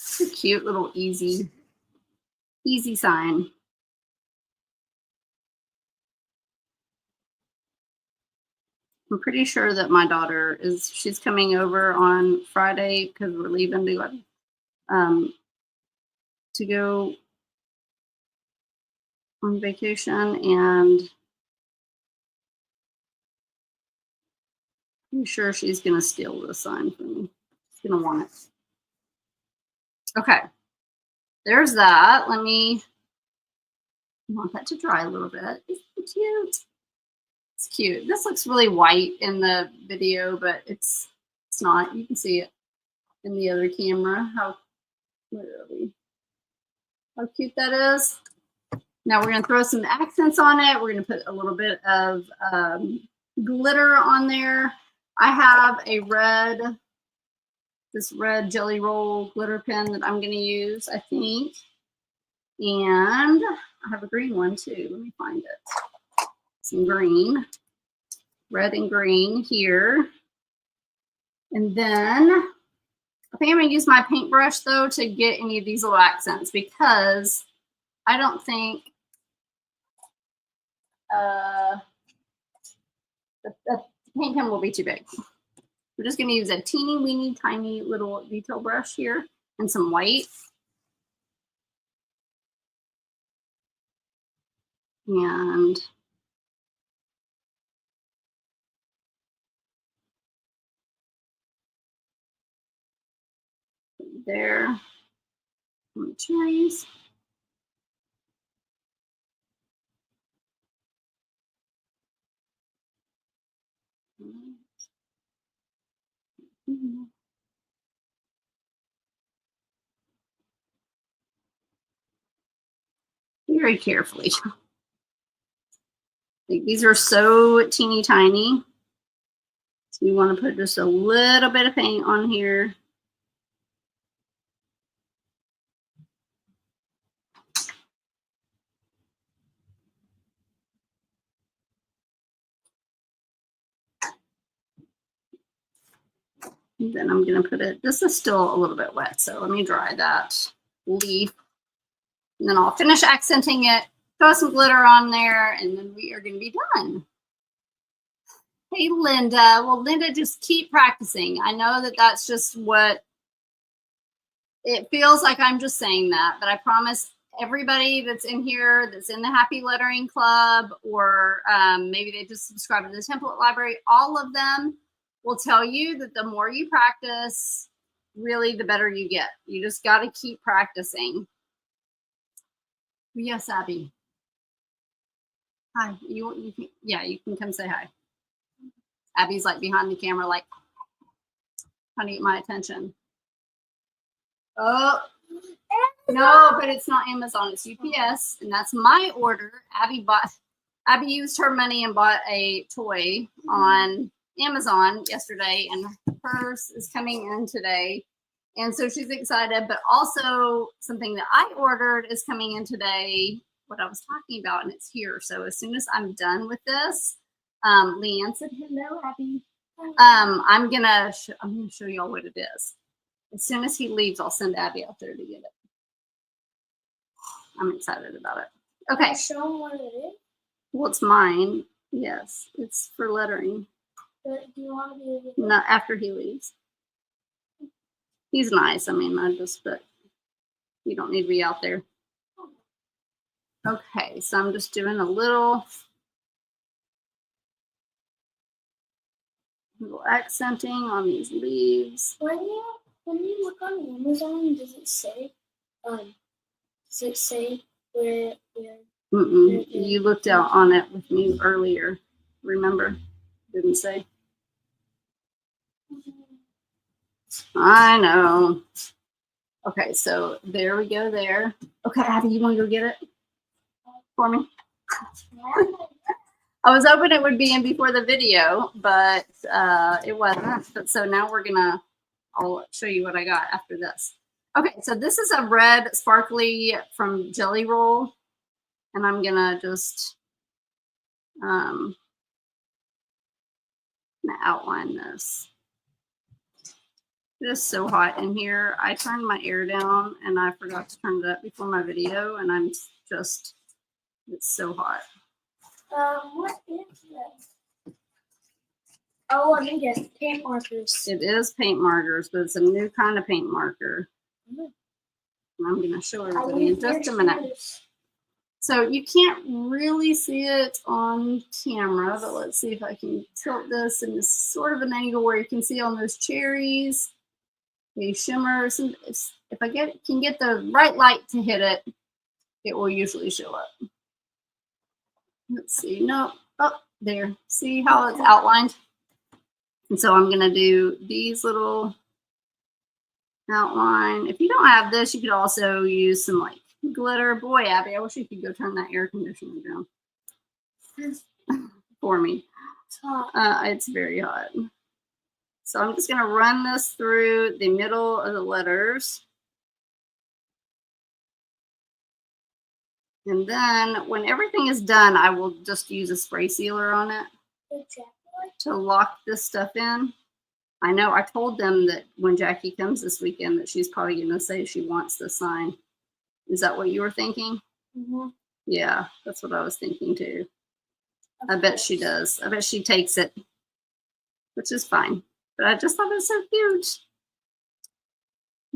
A: It's a cute little easy sign. I'm pretty sure that my daughter she's coming over on Friday because we're leaving to go on vacation, and I'm sure she's gonna steal this sign from me. She's gonna want it. Okay, there's that. I want that to dry a little bit. It's cute. It's cute. This looks really white in the video, but it's not. You can see it in the other camera. Where are we? How cute that is. Now we're going to throw some accents on it. We're going to put a little bit of glitter on there. I have this red Jelly Roll glitter pen that I'm going to use, I think. And I have a green one too. Let me find it. Some green, red and green here. And then I think I'm going to use my paintbrush though to get any of these little accents, because I don't think the paint pen will be too big. We're just going to use a teeny weeny tiny little detail brush here and some white. And there on the cherries. Very carefully. These are so teeny tiny. So you want to put just a little bit of paint on here. And then I'm going to put it, this is still a little bit wet, so let me dry that leaf. And then I'll finish accenting it, throw some glitter on there, and then we are going to be done. Hey, Linda. Well, Linda, just keep practicing. I know that that's just what it feels like. I'm just saying that, but I promise everybody that's in here, that's in the Happy Lettering Club, or maybe they just subscribe to the Template Library, all of them will tell you that the more you practice, really the better you get. You just got to keep practicing. Yes, Abby. Hi. You can come say hi. Abby's like behind the camera, like trying to get my attention. Oh, no, but it's not Amazon. It's UPS, and that's my order. Abby used her money and bought a toy on Amazon yesterday, and hers is coming in today. And so she's excited, but also something that I ordered is coming in today, what I was talking about, and it's here. So as soon as I'm done with this, Leanne said, hello, Abby. I'm gonna show y'all what it is. As soon as he leaves, I'll send Abby out there to get it. I'm excited about it. Okay.
B: Show him what it is.
A: Well, it's mine. Yes, it's for lettering.
B: But do you want to be able to?
A: No, after he leaves. He's nice. I mean, but you don't need to be out there. Okay, so I'm just doing a little accenting on these leaves.
B: When you look on Amazon, does it say where
A: You looked out on it with me earlier. remember? Didn't say. I know. Okay, so there we go there. Okay, Abby, you want to go get it for me? I was hoping it would be in before the video, but it wasn't. But so now I'll show you what I got after this. Okay, so this is a red sparkly from Jelly Roll, and I'm gonna just outline this. It is so hot in here. I turned my air down and I forgot to turn it up before my video, and it's so hot.
B: What is this? Oh, I think it's paint markers.
A: It is paint markers, but it's a new kind of paint marker. And I'm going to show everybody in just a minute. So you can't really see it on camera, but let's see if I can tilt this in sort of an angle where you can see on those cherries. They shimmer. If I can get the right light to hit it, it will usually show up. Let's see. No. Oh, there. See how it's outlined? And so I'm going to do these little outline. If you don't have this, you could also use some like glitter. Boy, Abby, I wish you could go turn that air conditioner down for me. It's very hot. So I'm just going to run this through the middle of the letters. And then when everything is done, I will just use a spray sealer on it to lock this stuff in. I know I told them that when Jackie comes this weekend that she's probably going to say she wants the sign. Is that what you were thinking?
B: Mm-hmm.
A: Yeah, that's what I was thinking too. I bet she does. I bet she takes it, which is fine. But I just thought it was so cute.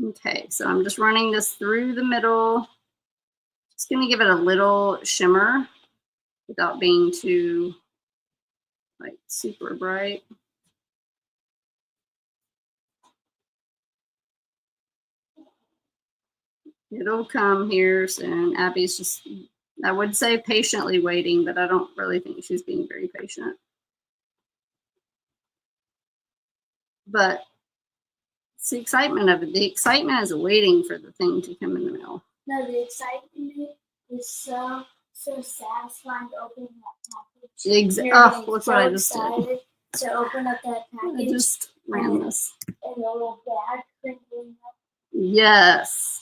A: Okay, so I'm just running this through the middle. Just going to give it a little shimmer without being too like super bright. It'll come here soon. Abby's just, I would say patiently waiting, but I don't really think she's being very patient. But it's the excitement of it. The excitement is waiting for the thing to come in the mail.
B: No, the excitement is so satisfying to open that package.
A: Look what I just did.
B: To open up that package.
A: I just ran this.
B: And a little bag crinkling up.
A: Yes.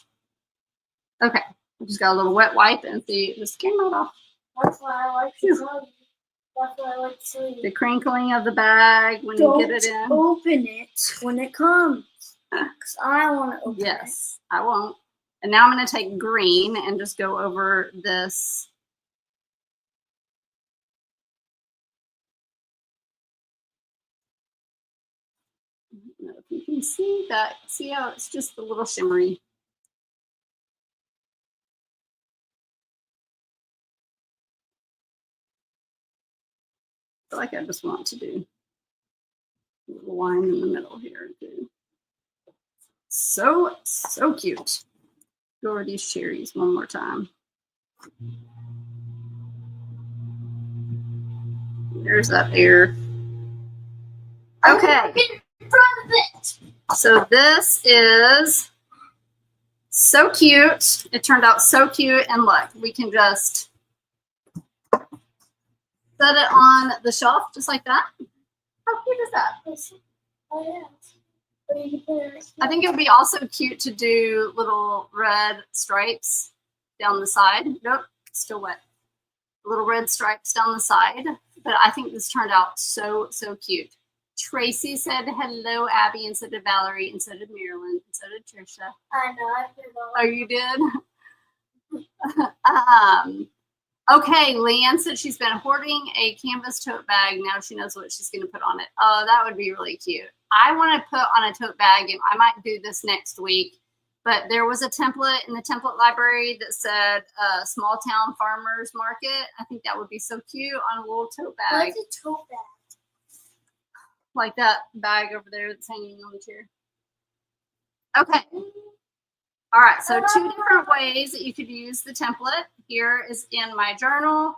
A: Okay. I just got a little wet wipe and see it just came right off.
B: That's why I like to tell you. That's what I like to tell you.
A: The crinkling of the bag when you get it in.
B: Open it when it comes. Because I want to open it.
A: Yes, I won't. And now I'm going to take green and just go over this. I don't know if you can see that. See how it's just a little shimmery. I feel like I just want to do a little line in the middle here too. So cute. Go over these cherries one more time. There's that air. Okay. So this is so cute. It turned out so cute. And look, we can just set it on the shelf just like that. How cute is that?
B: Oh, yeah.
A: I think it would be also cute to do little red stripes down the side. Nope, still wet. Little red stripes down the side. But I think this turned out so cute. Tracy said hello, Abby, and so did Valerie, and so did Marilyn, and so did Trisha.
B: I know, I did all.
A: Oh, you did? Okay, Leanne said she's been hoarding a canvas tote bag. Now she knows what she's going to put on it. Oh, that would be really cute. I want to put on a tote bag, and I might do this next week, but there was a template in the template library that said small town farmers market. I think that would be so cute on a little tote bag.
B: What's a tote bag?
A: Like that bag over there that's hanging on the chair. Okay. All right, so 2 different ways that you could use the template. Here is in my journal,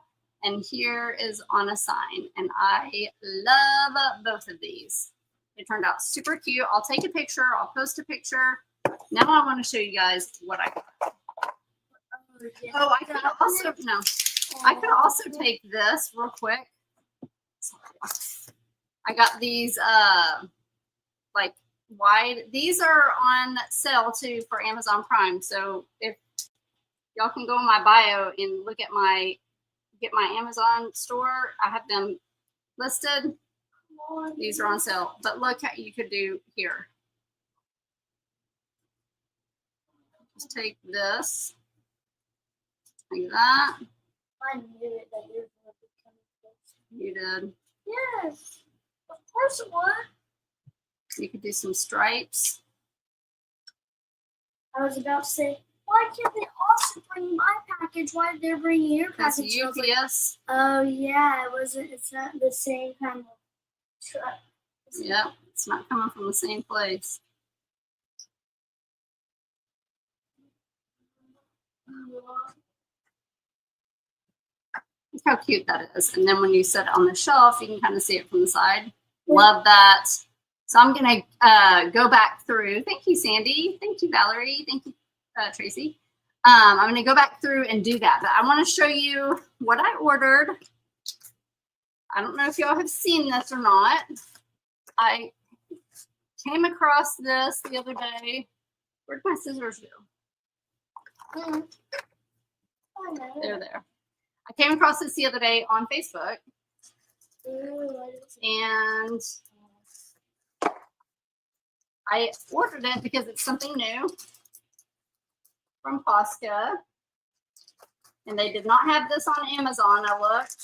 A: And here is on a sign. And I love both of these. They turned out super cute. I'll take a picture. I'll post a picture. Now I want to show you guys what I got. Oh, I could also take this real quick. I got these like wide. These are on sale too for Amazon Prime. So if y'all can go in my bio and look at get my Amazon store, I have them listed. These are on sale. But look how you could do here. Just take this like that.
B: I knew it that you were becoming.
A: You did.
B: Yes, of course it would.
A: You could do some stripes.
B: I was about to say, why can't they also bring my package? Why did they bring your
A: That's
B: package? I was like,
A: UPS.
B: oh yeah, it's not the same kind of truck.
A: Yep, it's not coming from the same place. Look how cute that is. And then when you set it on the shelf, you can kind of see it from the side. Love that. So I'm going to go back through. Thank you, Sandy. Thank you, Valerie. Thank you, Tracy. I'm going to go back through and do that. But I want to show you what I ordered. I don't know if y'all have seen this or not. I came across this the other day. Where'd my scissors go? They're there. I came across this the other day on Facebook. And I ordered it because it's something new from Posca. And they did not have this on Amazon. I looked.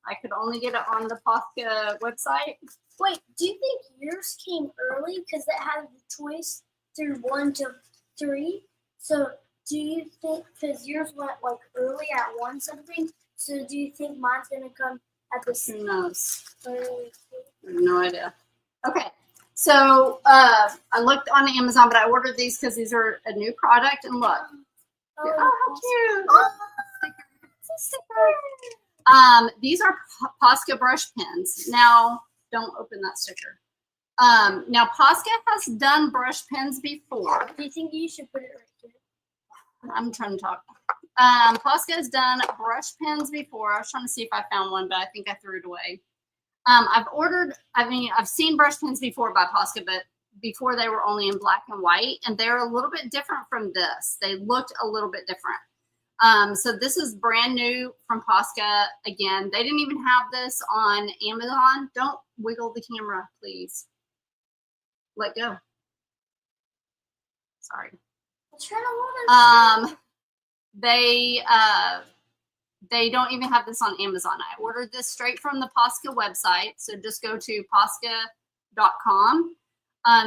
A: I could only get it on the Posca website.
B: Wait, do you think yours came early because it had the choice through 1 to 3? So do you think, because yours went like early at 1 something, so do you think mine's going to come at the same?
A: Who knows?
B: I
A: I have no idea. Okay. So I looked on Amazon, but I ordered these because these are a new product. And look. Oh, how cute.
B: Oh,
A: It's a sticker. These are Posca brush pens. Now, don't open that sticker. Now, Posca has done brush pens before.
B: do you think you should put it right here?
A: I'm trying to talk. Posca has done brush pens before. I was trying to see if I found one, but I think I threw it away. I've seen brush pens before by Posca, but before they were only in black and white, and they're a little bit different from this. They looked a little bit different. So this is brand new from Posca. Again, they didn't even have this on Amazon. Don't wiggle the camera, please. Let go. Sorry.
B: I'm trying to hold it.
A: They don't even have this on Amazon. I ordered this straight from the Posca website. So just go to posca.com.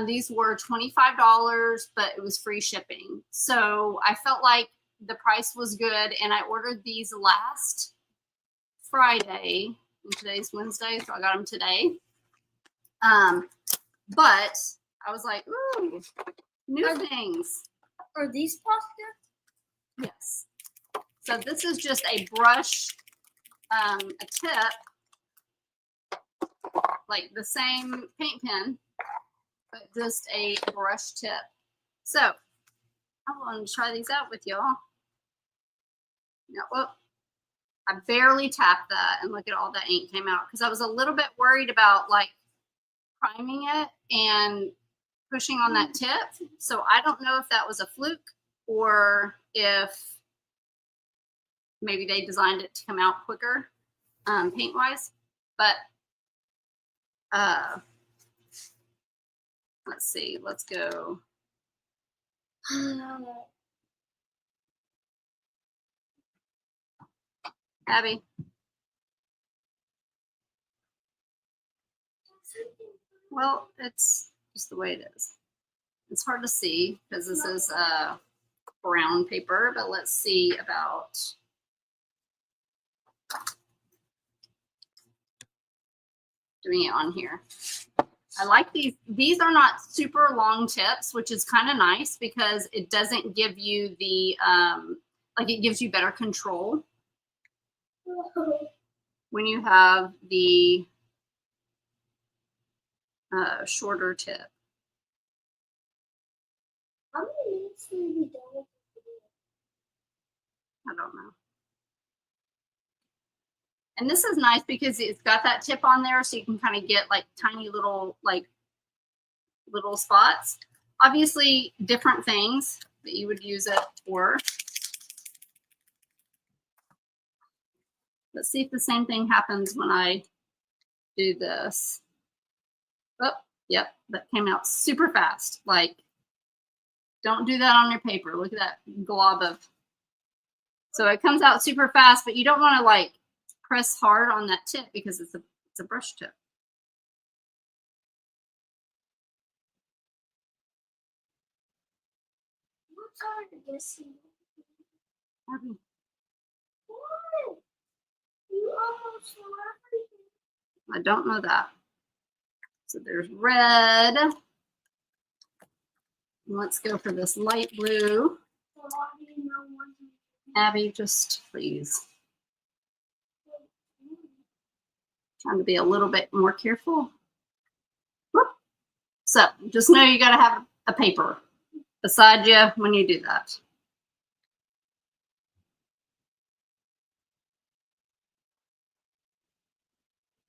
A: These were $25, but it was free shipping. So I felt like the price was good, and I ordered these last Friday. And today's Wednesday, so I got them today. But I was like, ooh, new things.
B: Are these Posca?
A: Yes. So this is just a brush, a tip, like the same paint pen, but just a brush tip. So I want to try these out with y'all. Now, whoop, I barely tapped that, and look at all that ink came out because I was a little bit worried about like priming it and pushing on that tip. So I don't know if that was a fluke or if maybe they designed it to come out quicker paint wise, but let's see, let's go. Abby. Well, it's just the way it is. It's hard to see because this is brown paper, but let's see about doing it on here. I like these. These are not super long tips, which is kind of nice because it doesn't give you the, like it gives you better control. when you have the shorter tip.
B: How many minutes will we be done with this video?
A: I don't know. And this is nice because it's got that tip on there, so you can kind of get like tiny little little spots. Obviously, different things that you would use it for. Let's see if the same thing happens when I do this. Oh, yep, that came out super fast. Like, don't do that on your paper. Look at that glob of. So it comes out super fast, but you don't want to like press hard on that tip because it's a brush tip.
B: What's hard guessing? What? You almost know everything.
A: I don't know that. So there's red. Let's go for this light blue. Abby, just please. Trying to be a little bit more careful. Whoop. So just know you got to have a paper beside you when you do that.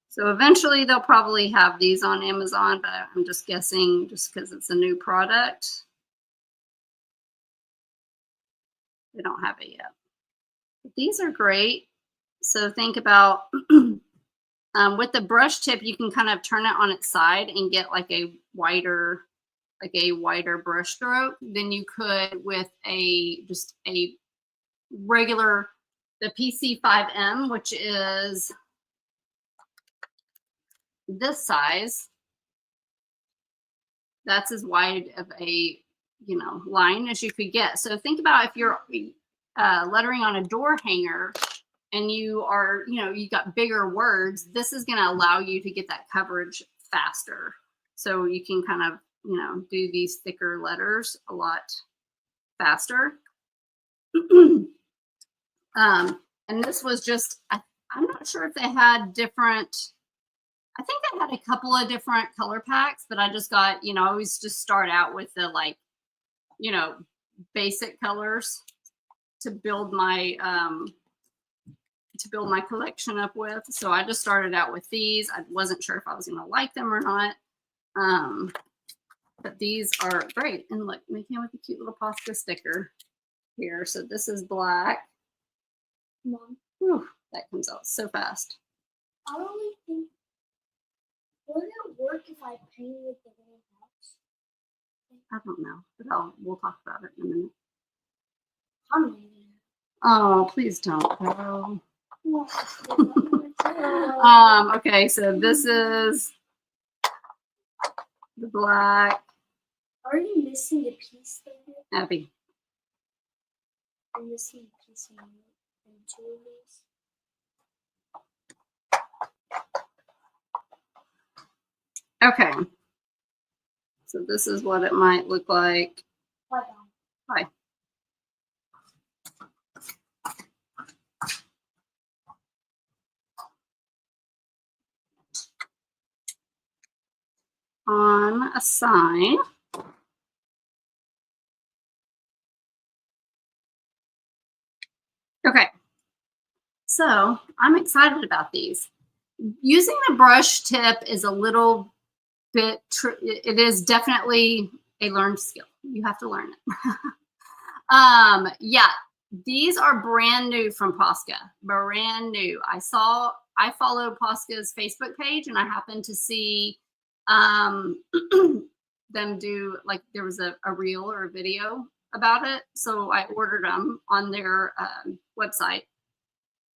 A: So eventually they'll probably have these on Amazon, but I'm just guessing just because it's a new product. They don't have it yet. But these are great. So think about with the brush tip, you can kind of turn it on its side and get like a wider brush stroke than you could with just a regular, the PC5M, which is this size. That's as wide of a line as you could get. So think about if you're lettering on a door hanger and you are, you got bigger words, this is going to allow you to get that coverage faster. So you can kind of, do these thicker letters a lot faster. And this was just, I'm not sure if they had different, I think I had a couple of different color packs, but I just got, I always just start out with the basic colors to build my collection up with. So I just started out with these. I wasn't sure if I was going to like them or not. But these are great. And look, they came with a cute little Posca sticker here. So this is black.
B: Mom.
A: Whew, that comes out so fast.
B: I only think, would it work if I painted the little house?
A: I don't know, but we'll talk about it in a minute.
B: I'm leaving.
A: Oh, please don't. Okay, so this is the black.
B: Are you missing a piece there?
A: Abby.
B: I'm missing a piece in two of these.
A: Okay. So this is what it might look like.
B: Bye.
A: Bye. On a sign. Okay. So I'm excited about these. Using the brush tip is a little bit, it is definitely a learned skill. You have to learn it. Yeah, these are brand new from Posca, brand new. I followed Posca's Facebook page and I happened to see them do, like, there was a reel or a video about it. So I ordered them on their website.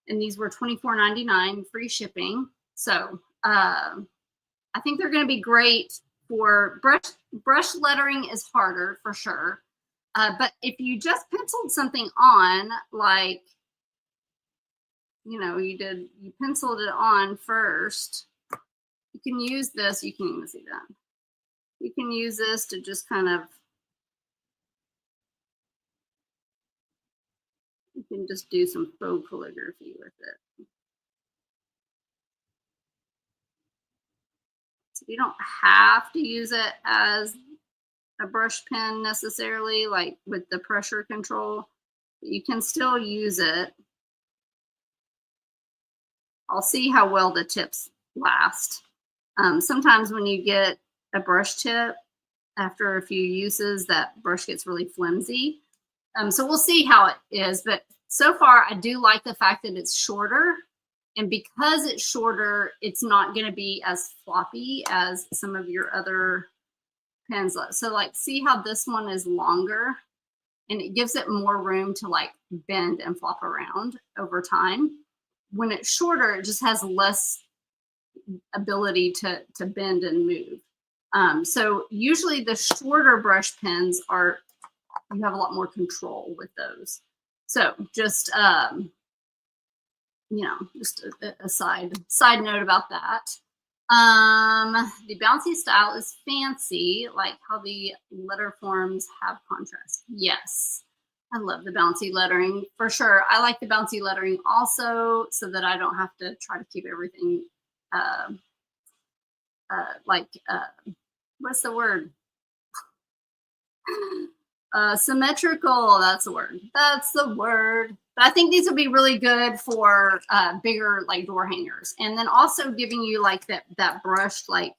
A: And these were $24.99 free shipping. So I think they're going to be great for brush lettering is harder for sure. But if you just penciled something on, like, you penciled it on first, you can use this. You can even see that. You can use this to just kind of, you can just do some faux calligraphy with it. So you don't have to use it as a brush pen necessarily, like with the pressure control, but you can still use it. I'll see how well the tips last. Sometimes when you get a brush tip, after a few uses, that brush gets really flimsy. So we'll see how it is, but so far I do like the fact that it's shorter, and because it's shorter, it's not going to be as floppy as some of your other pens. So like, see how this one is longer, and it gives it more room to like bend and flop around over time. When it's shorter, it just has less ability to bend and move. So usually the shorter brush pens are, you have a lot more control with those. So just, you know, just a side note about that. The bouncy style is fancy, like how the letter forms have contrast. Yes, I love the bouncy lettering for sure. I like the bouncy lettering also, so that I don't have to try to keep everything what's the word? Symmetrical. That's the word. That's the word. But I think these would be really good for bigger like door hangers, and then also giving you like that brushed like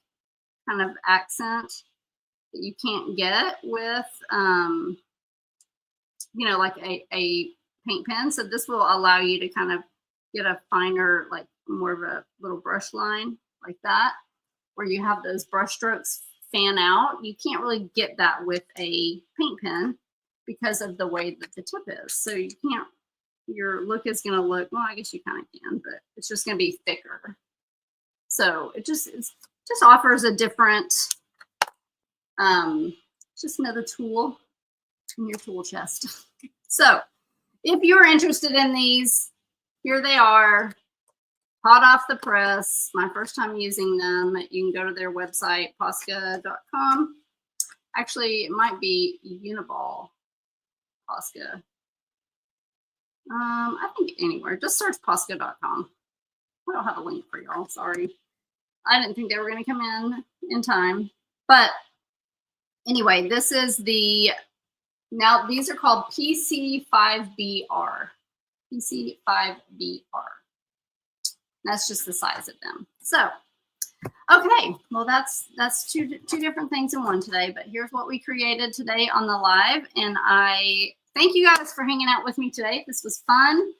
A: kind of accent that you can't get with you know, like a paint pen. So this will allow you to kind of get a finer, like more of a little brush line like that, where you have those brush strokes fan out. You can't really get that with a paint pen because of the way that the tip is. So you can't, your look is going to look, well, I guess you kind of can, but it's just going to be thicker. So it just offers a different, just another tool in your tool chest. So if you're interested in these, here they are, hot off the press. My first time using them. You can go to their website, Posca.com. Actually, it might be Uniball Posca. I think anywhere. Just search Posca.com. I don't have a link for y'all. Sorry. I didn't think they were going to come in time. But anyway, this is the, now these are called PC5BR. PC5BR. That's just the size of them. So, okay, well that's two different things in one today, but here's what we created today on the live, and I thank you guys for hanging out with me today. This was fun.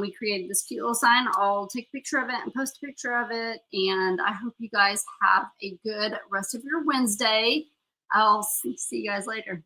A: We created this cute little sign. I'll take a picture of it and post a picture of it, and I hope you guys have a good rest of your Wednesday. I'll see you guys later.